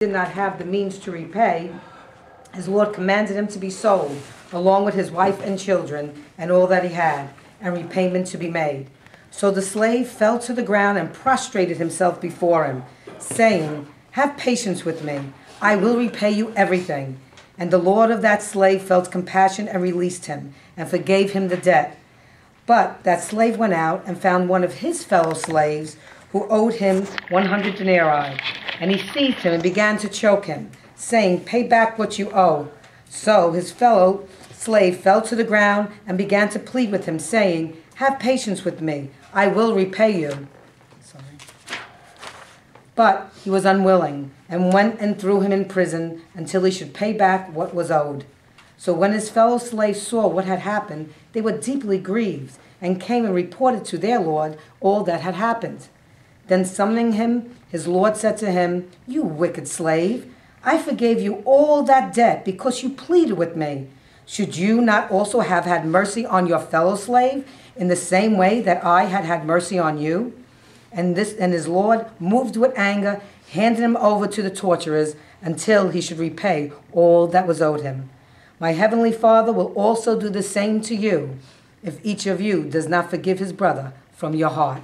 did not have the means to repay, his Lord commanded him to be sold, along with his wife and children, and all that he had, and repayment to be made. So the slave fell to the ground and prostrated himself before him, saying, "Have patience with me, I will repay you everything." And the Lord of that slave felt compassion and released him, and forgave him the debt. But that slave went out and found one of his fellow slaves who owed him 100 denarii. And he seized him and began to choke him, saying, "Pay back what you owe." So his fellow slave fell to the ground and began to plead with him, saying, "Have patience with me, I will repay you." But he was unwilling, and went and threw him in prison until he should pay back what was owed. So when his fellow slaves saw what had happened, they were deeply grieved, and came and reported to their lord all that had happened. Then summoning him, his lord said to him, "You wicked slave, I forgave you all that debt because you pleaded with me. Should you not also have had mercy on your fellow slave in the same way that I had had mercy on you?" And his lord, moved with anger, handed him over to the torturers until he should repay all that was owed him. My heavenly Father will also do the same to you, if each of you does not forgive his brother from your heart.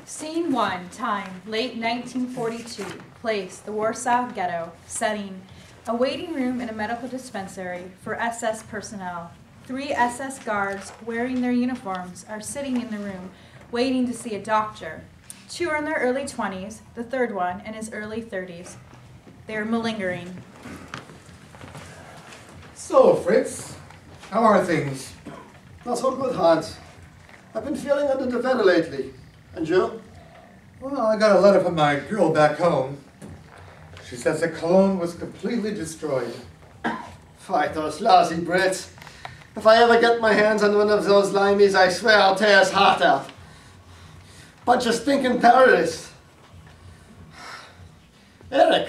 Scene 1, time, late 1942. Place, the Warsaw Ghetto. Setting, a waiting room in a medical dispensary for SS personnel. 3 SS guards, wearing their uniforms, are sitting in the room, waiting to see a doctor. 2 are in their early 20s, the third one in his early 30s. They are malingering. So, Fritz, how are things? Not so good, Hans. I've been feeling under the weather lately. And you? Well, I got a letter from my girl back home. She says the cologne was completely destroyed. Fight those lousy Brits. If I ever get my hands on one of those limeys, I swear I'll tear his heart out. Bunch of stinking terrorists. Eric,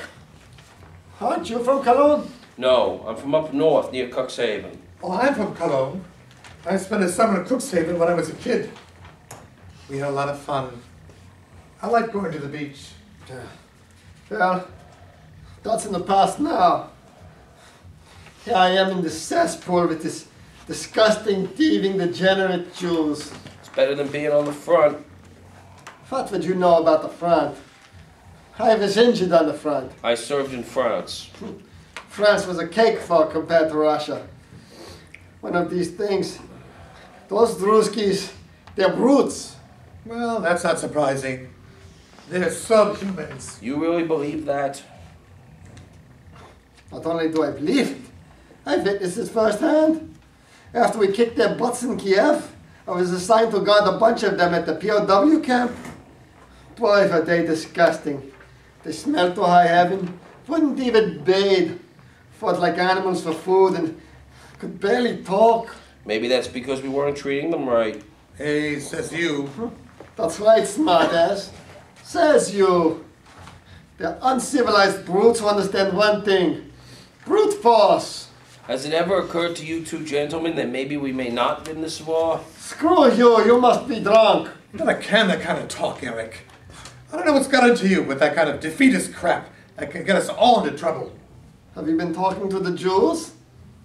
aren't you from Cologne? No, I'm from up north near Cuxhaven. Oh, I'm from Cologne. I spent a summer in Cuxhaven when I was a kid. We had a lot of fun. I like going to the beach. Well, that's in the past now. Here I am in the cesspool with this disgusting, thieving, degenerate Jews. It's better than being on the front. What would you know about the front? I was injured on the front. I served in France. France was a cakewalk compared to Russia. One of these things, those Druskis, they're brutes. Well, that's not surprising. They're subhumans. You really believe that? Not only do I believe it, I witnessed it firsthand. After we kicked their butts in Kiev, I was assigned to guard a bunch of them at the POW camp. Boy, were they disgusting. They smelled to high heaven, wouldn't even bathe, fought like animals for food, and could barely talk. Maybe that's because we weren't treating them right. Hey, says you. That's right, smartass. Says you. They're uncivilized brutes who understand one thing. Brute force. Has it ever occurred to you two gentlemen that maybe we may not win this war? Screw you, you must be drunk. You never can that kind of talk, Eric. I don't know what's got into you with that kind of defeatist crap that can get us all into trouble. Have you been talking to the Jews?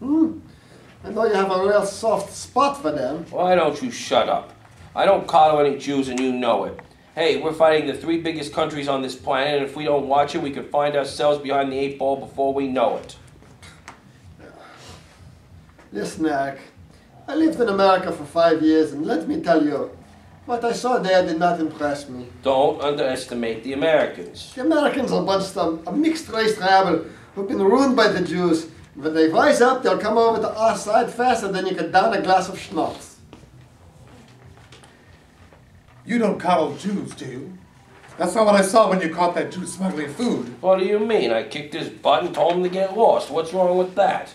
I know you have a real soft spot for them. Why don't you shut up? I don't coddle any Jews and you know it. Hey, we're fighting the 3 biggest countries on this planet, and if we don't watch it, we could find ourselves behind the 8 ball before we know it. Listen, Eric, I lived in America for 5 years, and let me tell you, what I saw there did not impress me. Don't underestimate the Americans. The Americans are a mixed-race rabble who've been ruined by the Jews. When they rise up, they'll come over to our side faster than you can down a glass of schnapps. You don't coddle Jews, do you? That's not what I saw when you caught that Jew smuggling food. What do you mean? I kicked his butt and told him to get lost. What's wrong with that?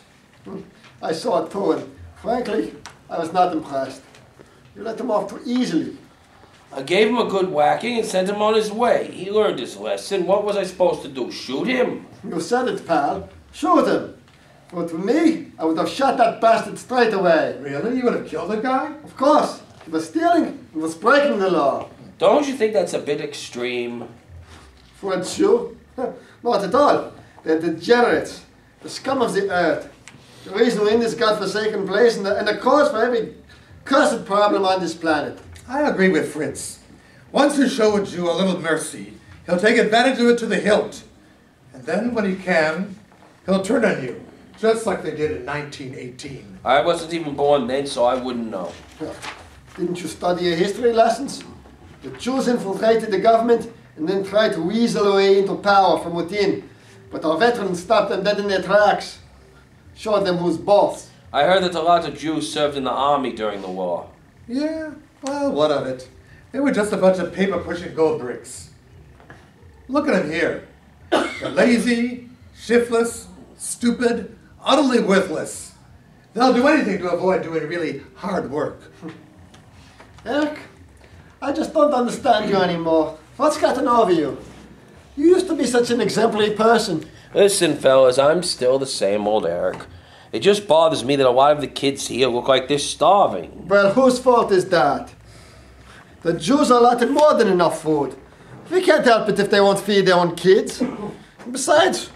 I saw it too, and frankly, I was not impressed. You let him off too easily. I gave him a good whacking and sent him on his way. He learned his lesson. What was I supposed to do? Shoot him? You said it, pal. Shoot him. But to me, I would have shot that bastard straight away. Really? You would have killed the guy? Of course. He was stealing. He was breaking the law. Don't you think that's a bit extreme? For a Jew? Not at all. They're degenerates, the scum of the earth. The reason we're in this godforsaken place and the cause for every cursed problem on this planet. I agree with Fritz. Once you show a Jew a little mercy, he'll take advantage of it to the hilt. And then when he can, he'll turn on you, just like they did in 1918. I wasn't even born then, so I wouldn't know. Didn't you study your history lessons? The Jews infiltrated the government and then tried to weasel away into power from within. But our veterans stopped them dead in their tracks. Showed them who's boss. I heard that a lot of Jews served in the army during the war. Yeah, well, what of it? They were just a bunch of paper-pushing gold bricks. Look at them here. They're lazy, shiftless, stupid, utterly worthless. They'll do anything to avoid doing really hard work. Eric, I just don't understand you anymore. What's gotten over you? You used to be such an exemplary person. Listen, fellas, I'm still the same old Eric. It just bothers me that a lot of the kids here look like they're starving. Well, whose fault is that? The Jews are allotted more than enough food. We can't help it if they won't feed their own kids. Besides,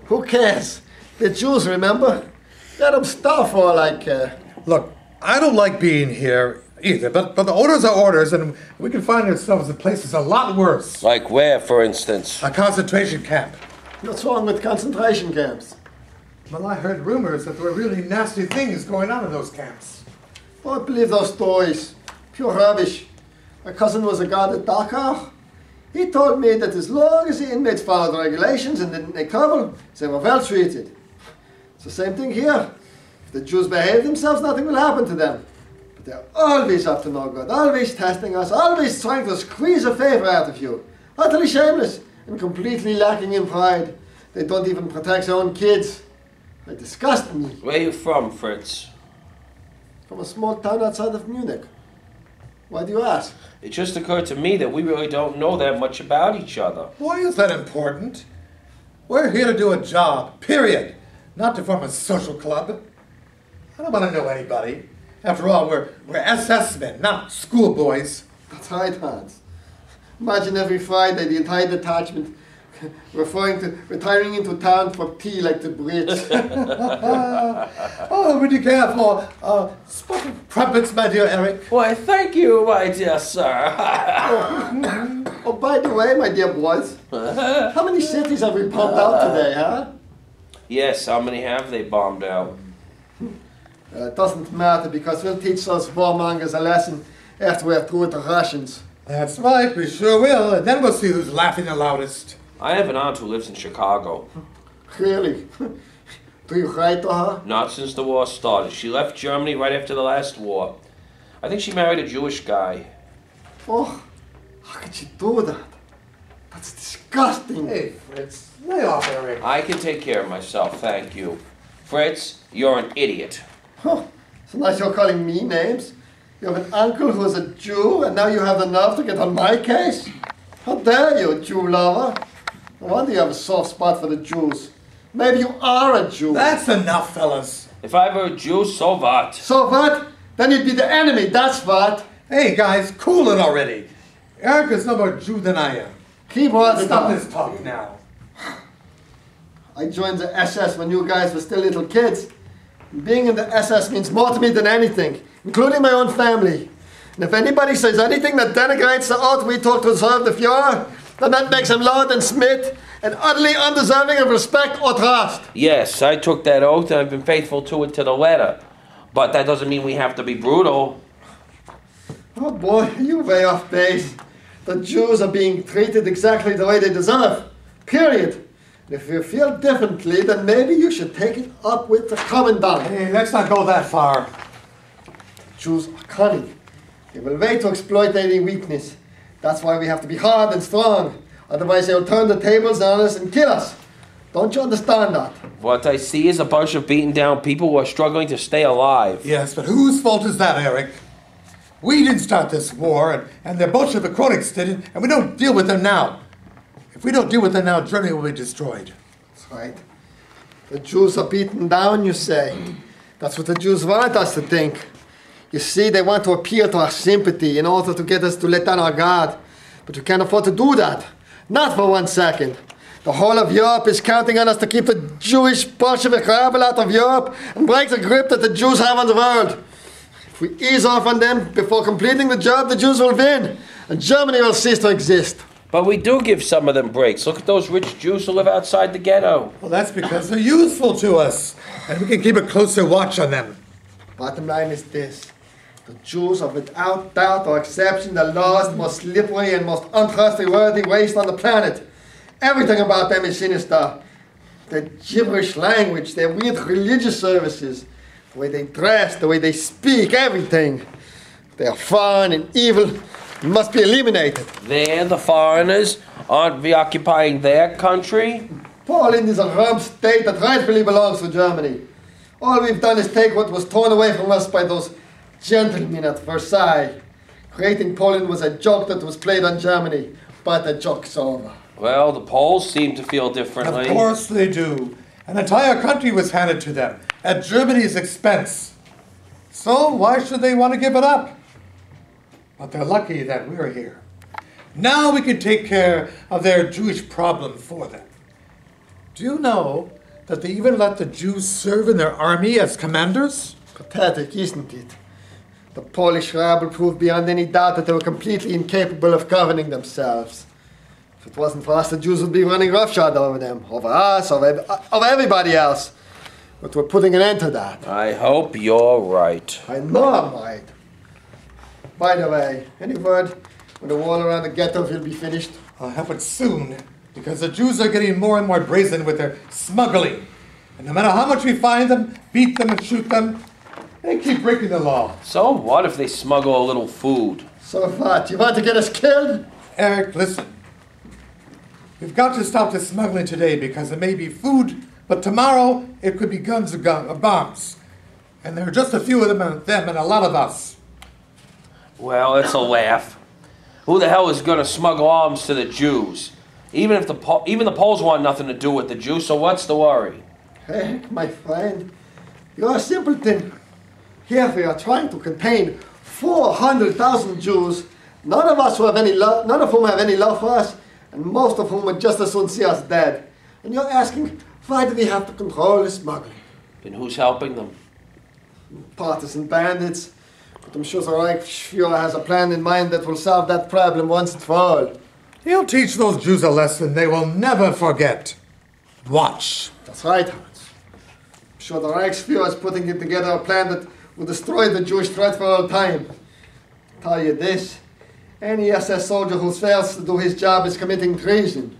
who cares? The Jews, remember? Let them starve for all I care. Look, I don't like being here either, but the orders are orders, and we can find ourselves in places a lot worse. Like where, for instance? A concentration camp. What's wrong with concentration camps? Well, I heard rumors that there were really nasty things going on in those camps. Don't believe those stories. Pure rubbish. My cousin was a guard at Dachau. He told me that as long as the inmates followed the regulations and didn't make trouble, they were well treated. It's the same thing here. If the Jews behave themselves, nothing will happen to them. But they're always up to no good, always testing us, always trying to squeeze a favor out of you. Utterly shameless and completely lacking in pride. They don't even protect their own kids. They disgust me. Where are you from, Fritz? From a small town outside of Munich. Why do you ask? It just occurred to me that we really don't know that much about each other. Why is that important? We're here to do a job, period. Not to form a social club. I don't want to know anybody. After all, we're SS men, not schoolboys. That's right, Hans. Imagine every Friday the entire detachment retiring into town for tea like the Brits. Oh, would you care for spotted trumpets, my dear Eric? Why, thank you, my dear sir. Oh, by the way, my dear boys, how many cities have we pumped out today, huh? Yes, how many have they bombed out? It doesn't matter because we'll teach those warmongers a lesson after we're through with the Russians. That's right, we sure will, and then we'll see who's laughing the loudest. I have an aunt who lives in Chicago. Really? Do you write to her? Not since the war started. She left Germany right after the last war. I think she married a Jewish guy. Oh, how could you do that? That's disgusting. Hey, Fritz, lay off, Eric. I can take care of myself, thank you. Fritz, you're an idiot. Oh, so now you're calling me names? You have an uncle who's a Jew, and now you have the nerve to get on my case? How dare you, Jew lover? No wonder you have a soft spot for the Jews. Maybe you are a Jew. That's enough, fellas. If I were a Jew, so what? So what? Then you'd be the enemy, that's what. Hey, guys, cool it already. Eric is no more Jew than I am. Keep on. Stop this talk now. I joined the SS when you guys were still little kids. Being in the SS means more to me than anything, including my own family. And if anybody says anything that denigrates the oath we took to serve the Fuhrer, then that makes him Lord and Smith and utterly undeserving of respect or trust. Yes, I took that oath and I've been faithful to it to the letter. But that doesn't mean we have to be brutal. Oh boy, you're way off base. The Jews are being treated exactly the way they deserve. Period. And if you feel differently, then maybe you should take it up with the commandant. Hey, let's not go that far. Jews are cunning. They will wait to exploit any weakness. That's why we have to be hard and strong. Otherwise they will turn the tables on us and kill us. Don't you understand that? What I see is a bunch of beaten down people who are struggling to stay alive. Yes, but whose fault is that, Eric? We didn't start this war, and the Bolshevik cronies did it, and we don't deal with them now. If we don't deal with them now, Germany will be destroyed. That's right. The Jews are beaten down, you say. That's what the Jews want us to think. You see, they want to appeal to our sympathy in order to get us to let down our guard. But we can't afford to do that. Not for 1 second. The whole of Europe is counting on us to keep the Jewish Bolshevik rabble out of Europe and break the grip that the Jews have on the world. If we ease off on them before completing the job, the Jews will win, and Germany will cease to exist. But we do give some of them breaks. Look at those rich Jews who live outside the ghetto. Well, that's because they're useful to us, and we can keep a closer watch on them. Bottom line is this. The Jews are without doubt or exception the lowest, most slippery, and most untrustworthy waste on the planet. Everything about them is sinister. Their gibberish language, their weird religious services, the way they dress, the way they speak, everything. They are foreign and evil and must be eliminated. They're the foreigners. Aren't we occupying their country? Poland is a rump state that rightfully belongs to Germany. All we've done is take what was torn away from us by those gentlemen at Versailles. Creating Poland was a joke that was played on Germany, but the joke's over. Well, the Poles seem to feel differently. Of course they do. An entire country was handed to them at Germany's expense. So why should they want to give it up? But they're lucky that we're here. Now we can take care of their Jewish problem for them. Do you know that they even let the Jews serve in their army as commanders? Pathetic, isn't it? The Polish rabble proved beyond any doubt that they were completely incapable of governing themselves. If it wasn't for us, the Jews would be running roughshod over them, over us, over everybody else. But we're putting an end to that. I hope you're right. I know I'm right. By the way, any word when the wall around the ghetto will be finished? I'll have it soon, because the Jews are getting more and more brazen with their smuggling. And no matter how much we find them, beat them and shoot them, they keep breaking the law. So what if they smuggle a little food? So what? You want to get us killed? Eric, listen. We've got to stop the smuggling today because it may be food, but tomorrow it could be guns or bombs. And there are just a few of them and a lot of us. Well, it's a laugh. Who the hell is going to smuggle arms to the Jews? Even the Poles want nothing to do with the Jews, so what's the worry? Heck, my friend, you're a simpleton. Here we are trying to contain 400,000 Jews, none of whom have any love for us, and most of whom would just as soon see us dead. And you're asking, why do we have to control the smuggling? And who's helping them? Partisan bandits. But I'm sure the Reichsfuhrer has a plan in mind that will solve that problem once and for all. He'll teach those Jews a lesson they will never forget. Watch. That's right, Hans. I'm sure the Reichsfuhrer is putting together a plan that will destroy the Jewish threat for all time. I'll tell you this. Any SS soldier who fails to do his job is committing treason.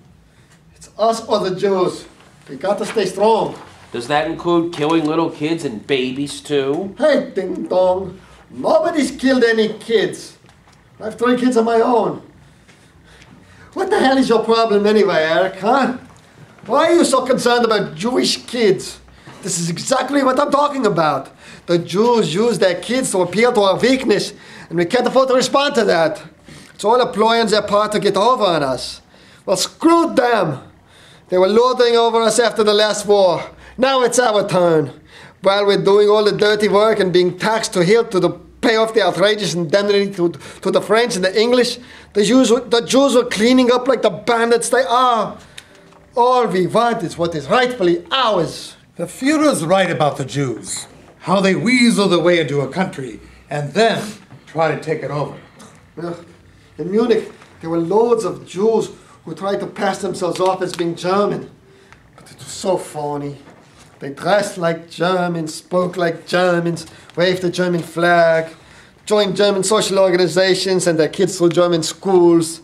It's us or the Jews. We got to stay strong. Does that include killing little kids and babies too? Hey, ding dong. Nobody's killed any kids. I have 3 kids of my own. What the hell is your problem anyway, Eric, huh? Why are you so concerned about Jewish kids? This is exactly what I'm talking about. The Jews use their kids to appeal to our weakness, and we can't afford to respond to that. It's all a ploy on their part to get over on us. Well, screw them. They were lording over us after the last war. Now it's our turn. While we're doing all the dirty work and being taxed to hilt to pay off the outrageous indemnity to the French and the English, the Jews were cleaning up like the bandits they are. All we want is what is rightfully ours. The Führer's right about the Jews. How they weasel their way into a country and then try to take it over. In Munich, there were loads of Jews who tried to pass themselves off as being German. But it was so phony. They dressed like Germans, spoke like Germans, waved the German flag, joined German social organizations and their kids through German schools,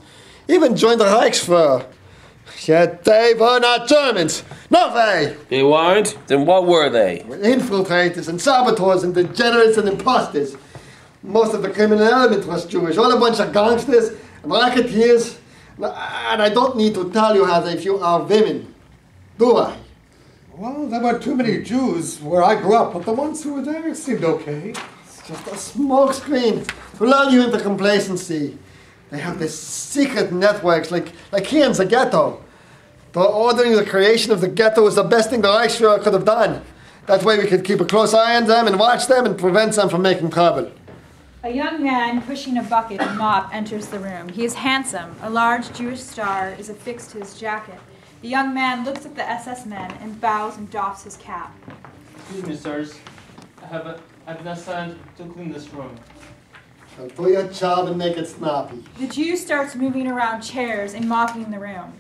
even joined the Reichsfuhrer. Yet they were not Germans. No way! They weren't? Then what were they? They were infiltrators and saboteurs and degenerates and imposters. Most of the criminal element was Jewish, all a bunch of gangsters and racketeers. And I don't need to tell you how they view our women, do I? Well, there weren't too many Jews where I grew up, but the ones who were there seemed okay. It's just a smokescreen to lull you into complacency. They have these secret networks like here in the ghetto. Ordering the creation of the ghetto was the best thing the Reichsfuhrer could have done. That way we could keep a close eye on them and watch them and prevent them from making trouble. A young man pushing a bucket and mop enters the room. He is handsome. A large Jewish star is affixed to his jacket. The young man looks at the SS men and bows and doffs his cap. Excuse me, sirs. I've been assigned to clean this room. I'll do your job and make it snappy. The Jew starts moving around chairs and mopping the room.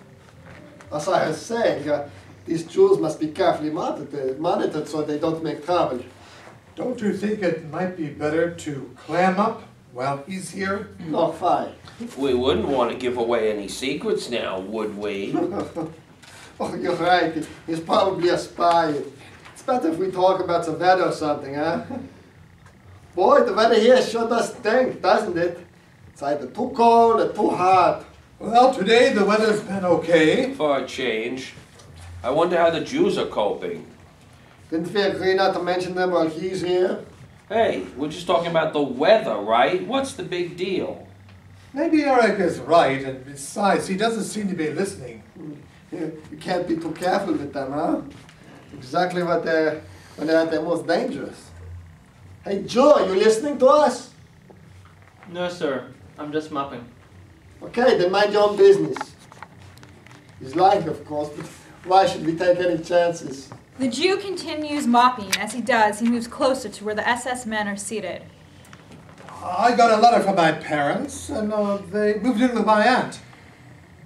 As I was saying, these Jews must be carefully monitored so they don't make trouble. Don't you think it might be better to clam up while he's here? No, fine. We wouldn't want to give away any secrets now, would we? Oh, you're right. He's probably a spy. It's better if we talk about the weather or something, huh? Boy, the weather here sure does stink, doesn't it? It's either too cold or too hot. Well, today the weather's been okay. For a change. I wonder how the Jews are coping. Didn't we agree not to mention them while he's here? Hey, we're just talking about the weather, right? What's the big deal? Maybe Eric is right, and besides, he doesn't seem to be listening. You can't be too careful with them, huh? Exactly when they're at their most dangerous. Hey, Joe, are you listening to us? No, sir. I'm just mopping. Okay, then mind your own business. He's lying, of course, but why should we take any chances? The Jew continues mopping. As he does, he moves closer to where the SS men are seated. I got a letter from my parents, and they moved in with my aunt.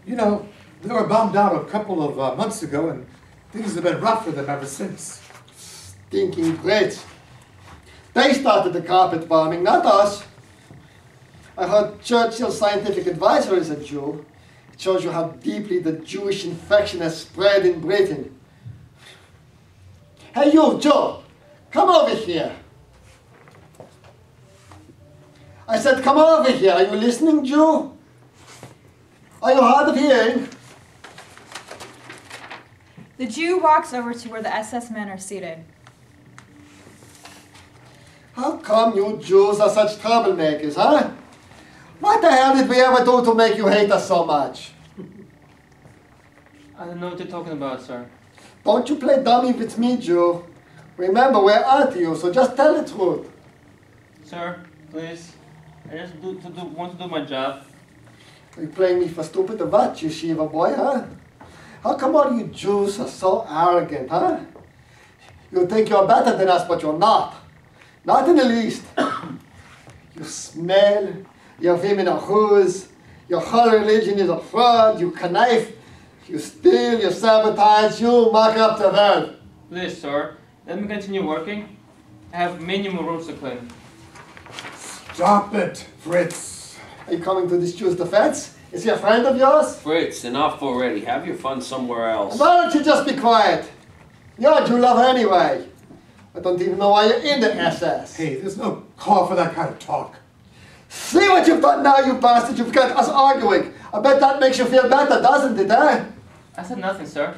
You know, they were bombed out a couple of months ago, and things have been rough for them ever since. Stinking Brits. They started the carpet bombing, not us. I heard Churchill's scientific advisor is a Jew. It shows you how deeply the Jewish infection has spread in Britain. Hey, you, Joe, come over here. I said, come over here. Are you listening, Jew? Are you hard of hearing? The Jew walks over to where the SS men are seated. How come you Jews are such troublemakers, huh? What the hell did we ever do to make you hate us so much? I don't know what you're talking about, sir. Don't you play dummy with me, Jew. Remember, we're onto you, so just tell the truth. Sir, please. I just want to do my job. Are you playing me for stupid or what, you Shiva boy, huh? How come all you Jews are so arrogant, huh? You think you're better than us, but you're not. Not in the least. You smell, your women are whores, your whole religion is a fraud, you connive, you steal, you sabotage, you muck up the world. Please, sir. Let me continue working. I have many more rooms to clean. Stop it, Fritz. Are you coming to this Jew's defense? Is he a friend of yours? Fritz, enough already. Have your fun somewhere else. Why don't you just be quiet? You're a Jew lover anyway. I don't even know why you're in the SS. Hey, there's no call for that kind of talk. See what you've done now, you bastard. You've got us arguing. I bet that makes you feel better, doesn't it, eh? I said nothing, sir.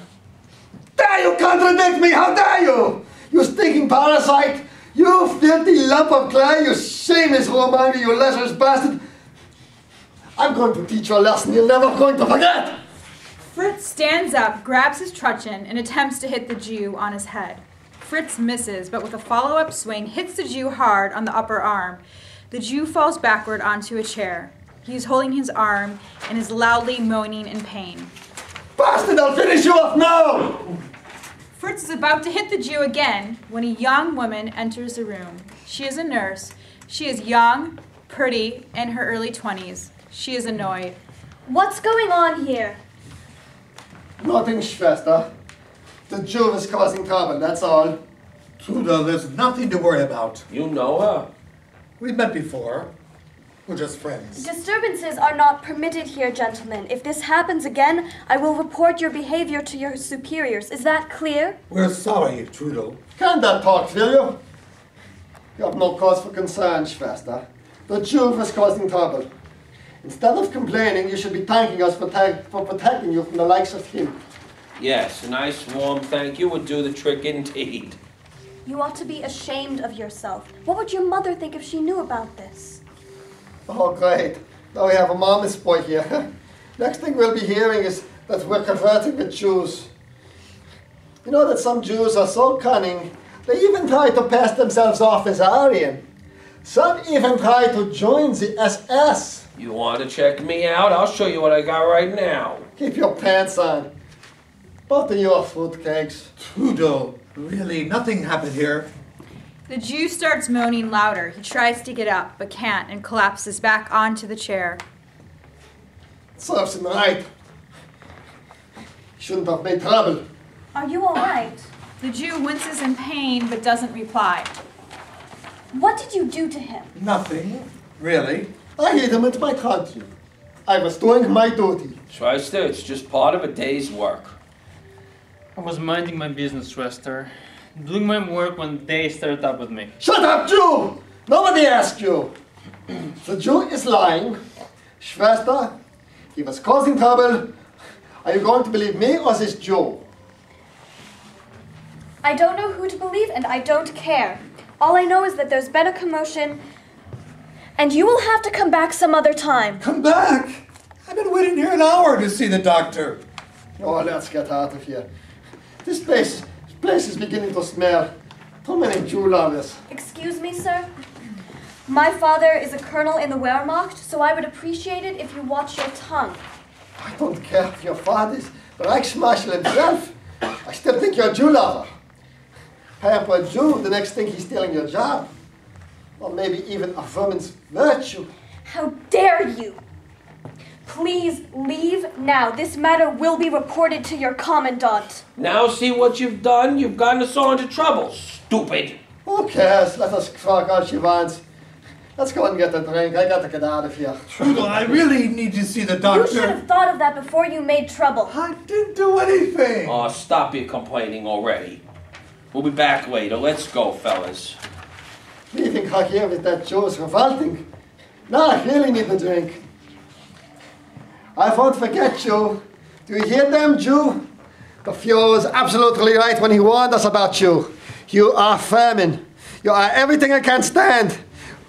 Dare you contradict me? How dare you? You stinking parasite! You filthy lump of clay! You shameless Romani! You lecherous bastard! I'm going to teach you a lesson you're never going to forget! Fritz stands up, grabs his truncheon, and attempts to hit the Jew on his head. Fritz misses, but with a follow-up swing, hits the Jew hard on the upper arm. The Jew falls backward onto a chair. He is holding his arm and is loudly moaning in pain. Bastard, I'll finish you off now! Fritz is about to hit the Jew again when a young woman enters the room. She is a nurse. She is young, pretty, in her early 20s. She is annoyed. What's going on here? Nothing, Schwester. The Jew is causing trouble, that's all. Truda, there's nothing to worry about. You know her? We met before. We're just friends. Disturbances are not permitted here, gentlemen. If this happens again, I will report your behavior to your superiors. Is that clear? We're sorry, Trudeau. Can that talk, will you? You have no cause for concern, Schwester. The Jew is causing trouble. Instead of complaining, you should be thanking us for protecting you from the likes of him. Yes, a nice warm thank you would do the trick indeed. You ought to be ashamed of yourself. What would your mother think if she knew about this? Oh, great. Now we have a mama's boy here. Next thing we'll be hearing is that we're converting the Jews. You know that some Jews are so cunning, they even try to pass themselves off as Aryan. Some even try to join the SS. You want to check me out? I'll show you what I got right now. Keep your pants on. Both of you are fruitcakes. Trudeau, really, nothing happened here. The Jew starts moaning louder. He tries to get up, but can't, and collapses back onto the chair. Serves him right. Shouldn't have made trouble. Are you all right? The Jew winces in pain, but doesn't reply. What did you do to him? Nothing, really. I hid him into my country. I was doing my duty. Schwester, it's just part of a day's work. I was minding my business, Schwester. Doing my work when they started up with me. Shut up, Jew! Nobody asked you. The Jew is lying. Schwester, he was causing trouble. Are you going to believe me or this Jew? I don't know who to believe and I don't care. All I know is that there's been a commotion and you will have to come back some other time. Come back! I've been waiting here an hour to see the doctor. Oh, let's get out of here. This place is beginning to smell. Too many Jew lovers. Excuse me, sir? My father is a colonel in the Wehrmacht, so I would appreciate it if you watch your tongue. I don't care if your father's the Reichsmarshal himself. I still think you're a Jew lover. Hire for a Jew, the next thing he's stealing your job. Or maybe even a woman's virtue. How dare you! Please leave now. This matter will be reported to your commandant. Now see what you've done? You've gotten us all into trouble, stupid. Who cares? Let us talk all she wants. Let's go and get a drink. I got to get out of here. Trudeau, I really need to see the You doctor. should have thought of that before you made trouble. I didn't do anything. Oh, stop your complaining already. We'll be back later. Let's go, fellas. Leaving her here with that Jew is revolting. Now I really need the drink. I won't forget you. Do you hear them, Jew? The Fuhrer was absolutely right when he warned us about you. You are famine. You are everything I can't stand.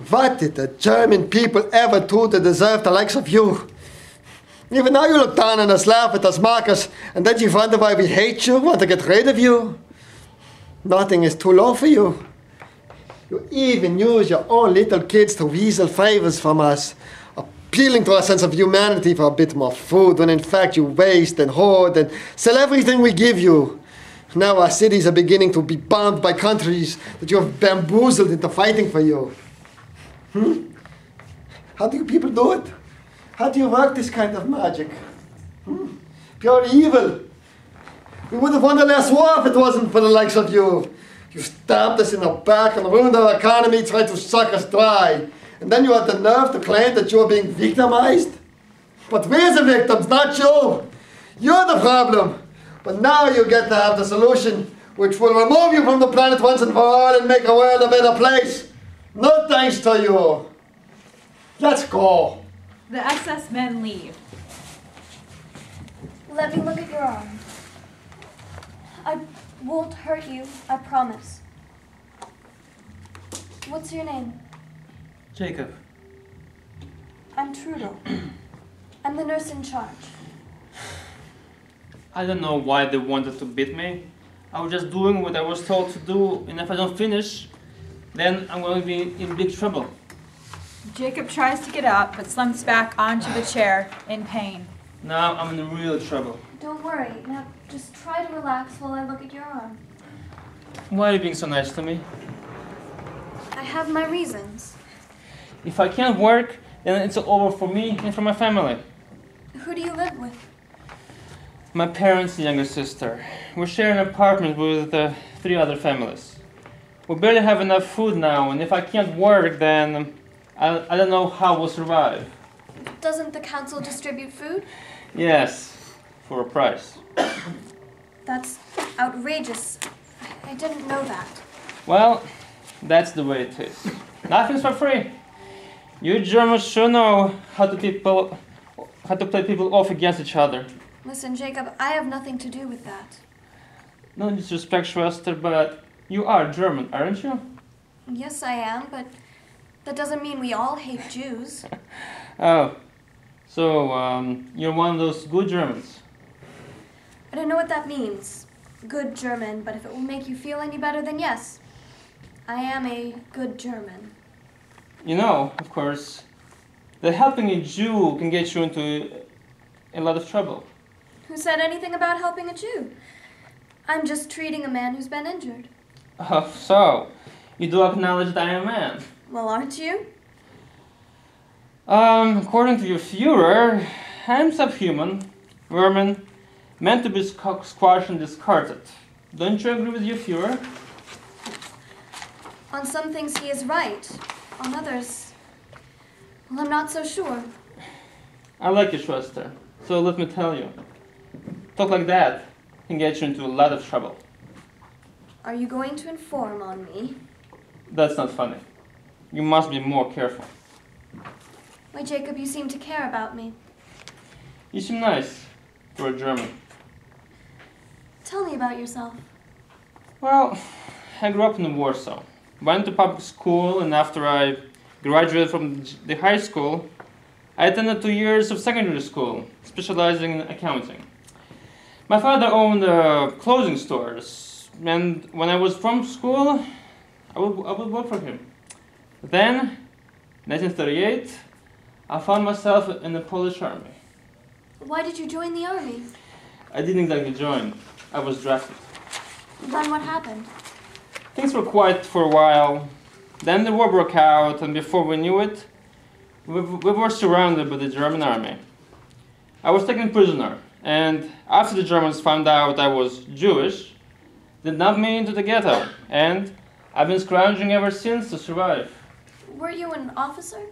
What did the German people ever do to deserve the likes of you? Even now you look down on us, laugh at us, mock us, and then you wonder why we hate you, want to get rid of you. Nothing is too low for you. You even use your own little kids to weasel favors from us, appealing to our sense of humanity for a bit more food, when in fact you waste and hoard and sell everything we give you. Now our cities are beginning to be bombed by countries that you have bamboozled into fighting for you. How do you people do it? How do you work this kind of magic? Pure evil. We would have won the last war if it wasn't for the likes of you. You stabbed us in the back and ruined our economy, tried to suck us dry. And then you had the nerve to claim that you were being victimized? But we're the victims, not you. You're the problem. But now you get to have the solution, which will remove you from the planet once and for all and make the world a better place. No thanks to you. Let's go. The SS men leave. Let me look at your arm. I won't hurt you, I promise. What's your name? Jacob. I'm Trudeau. I'm the nurse in charge. I don't know why they wanted to beat me. I was just doing what I was told to do, and if I don't finish, then I'm going to be in big trouble. Jacob tries to get up, but slumps back onto the chair in pain. Now I'm in real trouble. Don't worry. Now just try to relax while I look at your arm. Why are you being so nice to me? I have my reasons. If I can't work, then it's over for me and for my family. Who do you live with? My parents' younger sister. We share an apartment with 3 other families. We barely have enough food now, and if I can't work, then I don't know how we'll survive. Doesn't the council distribute food? Yes, for a price. That's outrageous. I didn't know that. Well, that's the way it is. Nothing's for free. You Germans sure know how to play people off against each other. Listen, Jacob, I have nothing to do with that. No disrespect, Schwester, but you are German, aren't you? Yes, I am, but that doesn't mean we all hate Jews. Oh, so you're one of those good Germans. I don't know what that means. Good German, but if it will make you feel any better, then yes. I am a good German. You know, of course, that helping a Jew can get you into a lot of trouble. Who said anything about helping a Jew? I'm just treating a man who's been injured. Oh, so, you do acknowledge that I am a man? Well, aren't you? According to your Führer, I'm subhuman, vermin, meant to be squashed and discarded. Don't you agree with your Führer? On some things he is right. On others, well, I'm not so sure. I like your Schwester, so let me tell you. Talk like that can get you into a lot of trouble. Are you going to inform on me? That's not funny. You must be more careful. Why, Jacob, you seem to care about me. You seem nice for a German. Tell me about yourself. Well, I grew up in Warsaw. Went to public school, and after I graduated from the high school, I attended 2 years of secondary school, specializing in accounting. My father owned clothing stores, and when I was from school, I would work for him. Then, 1938, I found myself in the Polish army. Why did you join the army? I didn't exactly join. I was drafted. Then what happened? Things were quiet for a while. Then the war broke out, and before we knew it, we were surrounded by the German army. I was taken prisoner, and after the Germans found out I was Jewish, they dumped me into the ghetto, and I've been scrounging ever since to survive. Were you an officer?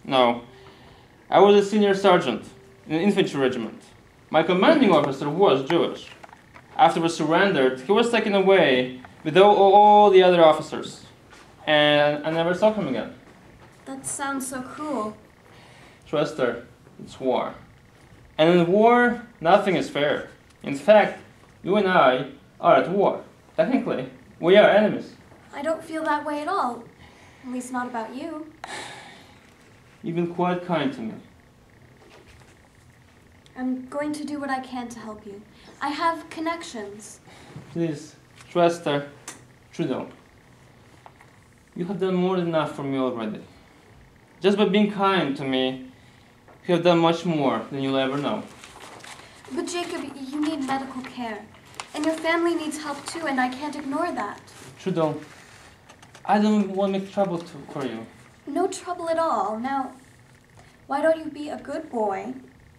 No, I was a senior sergeant in an infantry regiment. My commanding officer was Jewish. After we surrendered, he was taken away with all the other officers, and I never saw him again. That sounds so cruel. Schwester, it's war. And in war, nothing is fair. In fact, you and I are at war. Technically, we are enemies. I don't feel that way at all. At least not about you. You've been quite kind to me. I'm going to do what I can to help you. I have connections. Please, Schwester, Trudeau, you have done more than enough for me already. Just by being kind to me, you have done much more than you'll ever know. But Jacob, you need medical care. And your family needs help too, and I can't ignore that. Trudeau, I don't want to make trouble for you. No trouble at all. Now, why don't you be a good boy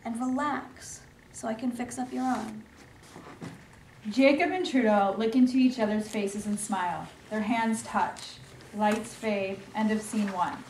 and relax so I can fix up your arm? Jacob and Trudeau look into each other's faces and smile. Their hands touch. Lights fade. End of scene 1.